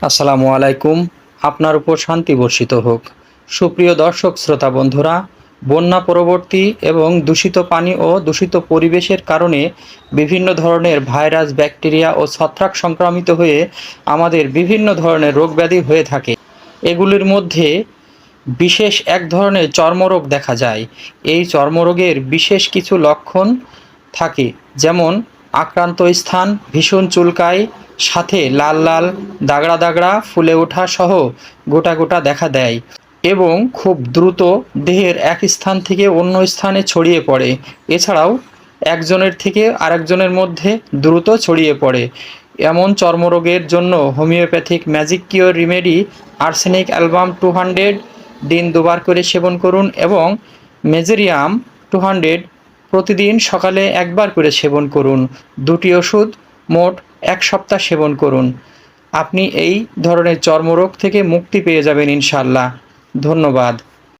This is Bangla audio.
আসসালামু আলাইকুম। আপনার উপর শান্তি বর্ষিত হোক। সুপ্রিয় দর্শক শ্রোতা বন্ধুরা, বন্যা পরবর্তী এবং দূষিত পানি ও দূষিত পরিবেশের কারণে বিভিন্ন ধরনের ভাইরাস, ব্যাকটেরিয়া ও ছত্রাক সংক্রমিত হয়ে আমাদের বিভিন্ন ধরনের রোগব্যাধি হয়ে থাকে। এগুলির মধ্যে বিশেষ এক ধরনের চর্মরোগ দেখা যায়। এই চর্মরোগের বিশেষ কিছু লক্ষণ থাকে, যেমন আক্রান্ত স্থান ভীষণ চুলকায়, সাথে লাল লাল দাগড়া দাগড়া ফুলে ওঠা সহ গোটা গোটা দেখা দেয় এবং খুব দ্রুত দেহের এক স্থান থেকে অন্য স্থানে ছড়িয়ে পড়ে। এছাড়াও একজনের থেকে আরেকজনের মধ্যে দ্রুত ছড়িয়ে পড়ে। এমন চর্মরোগের জন্য homeopathic magic cure remedy arsenic album 200 দিন দুবার করে সেবন করুন এবং মেজেরিয়াম 200 প্রতিদিন সকালে একবার করে সেবন করুন। দুটি ওষুধ মোট 1 সপ্তাহ সেবন করুন। আপনি এই ধরনের চর্মরোগ থেকে মুক্তি পেয়ে যাবেন ইনশাআল্লাহ। ধন্যবাদ।